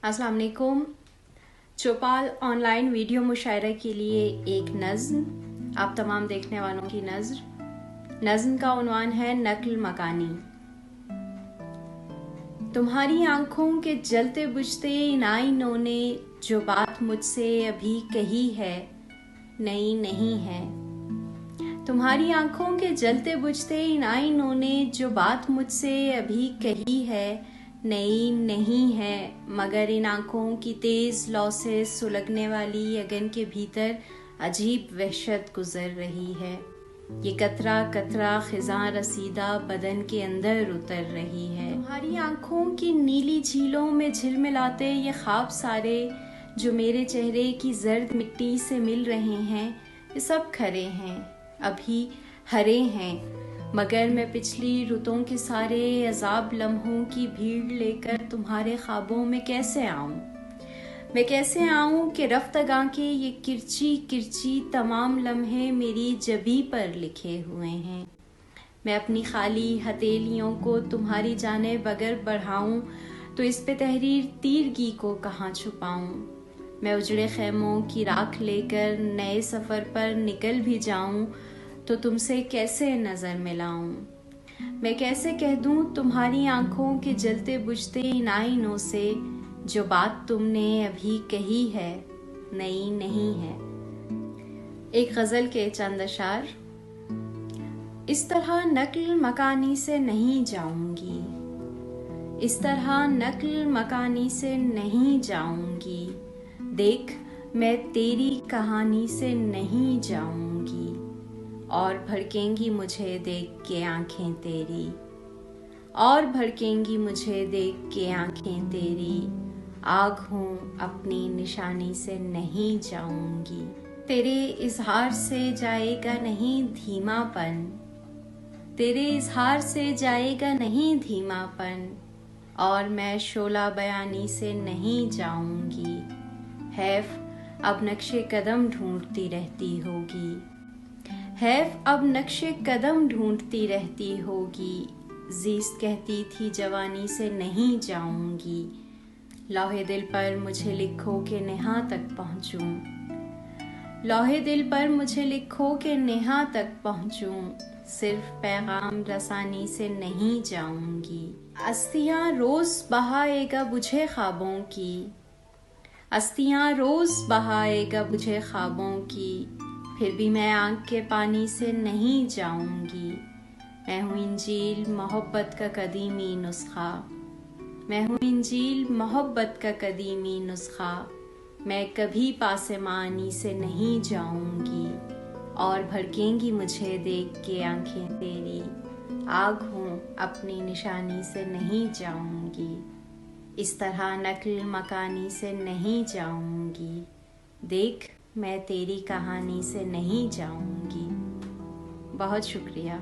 अस्सलाम वालेकुम। चौपाल online video मुशायरा के लिए एक नज़्म आप तमाम देखने वालों की नज़्म का उन्वान है नक्ल मकानी। तुम्हारी आंखों के जलते बुझते इन आईनों ने जो बात मुझसे अभी कही है नई नहीं है। तुम्हारी आंखों के जलते बुझते इन आईनों ने जो बात मुझसे अभी कही है नई नहीं है, मगर इन आंखों की तेज लौ से सुलगने वाली अगन के भीतर अजीब वहशत गुजर रही है। ये कतरा कतरा खिज़ां रसीदा बदन के अंदर उतर रही है। तुम्हारी आंखों की नीली झीलों में झिलमिलाते ये ख्वाब सारे जो मेरे चेहरे की जर्द मिट्टी से मिल रहे हैं, ये सब खरे हैं, अभी हरे हैं, मगर मैं पिछली रुतों के सारे अजाब लम्हों की भीड़ लेकर तुम्हारे ख्वाबों में कैसे आऊं। मैं कैसे आऊं कि रफ्तगा के ये किरची किरची तमाम लम्हे मेरी जबी पर लिखे हुए हैं। मैं अपनी खाली हथेलियों को तुम्हारी जानिब अगर बढ़ाऊं तो इस पे तहरीर तीरगी को कहाँ छुपाऊं। मैं उजड़े खैमों की राख लेकर नए सफ़र पर निकल भी जाऊं तो तुमसे कैसे नज़र मिलाऊं। मैं कैसे कह दूं तुम्हारी आंखों के जलते बुझते इन आईनों से जो बात तुमने अभी कही है नई नहीं है। एक गज़ल के चंद अशार। इस तरह नक्ल मकानी से नहीं जाऊंगी, इस तरह नक्ल मकानी से नहीं जाऊंगी, देख मैं तेरी कहानी से नहीं जाऊंगी, और भड़केंगी मुझे देख के आंखें तेरी, और भड़केंगी मुझे देख के आंखें तेरी, आग हूँ अपनी निशानी से नहीं जाऊंगी। तेरे इजहार से जाएगा नहीं धीमापन, तेरे इजहार से जाएगा नहीं धीमापन, और मैं शोला बयानी से नहीं जाऊंगी। हैफ अब नक्शे कदम ढूंढती रहती होगी, हैफ अब नक्शे कदम ढूंढती रहती होगी, ज़ीस्त कहती थी जवानी से नहीं जाऊंगी। लौहे दिल पर मुझे लिखो कि नेहा तक पहुँचूं, लौहे दिल पर मुझे लिखो कि नेहा तक पहुँचूं, सिर्फ पैगाम रसानी से नहीं जाऊंगी। अस्तियाँ रोज़ बहाएगा बुझे ख्वाबों की, अस्तियाँ रोज़ बहाएगा बुझे ख्वाबों की, फिर भी मैं आँख के पानी से नहीं जाऊंगी। मैं हूँ इंजील मोहब्बत का कदीमी नुस्खा, मैं हूँ इंजील मोहब्बत का कदीमी नुस्खा, मैं कभी पासेमानी से नहीं जाऊंगी, और भड़केंगी मुझे देख के आंखें तेरी, आग हूँ अपनी निशानी से नहीं जाऊंगी। इस तरह नक्ल मकानी से नहीं जाऊंगी, देख मैं तेरी कहानी से नहीं जाऊंगी। बहुत शुक्रिया।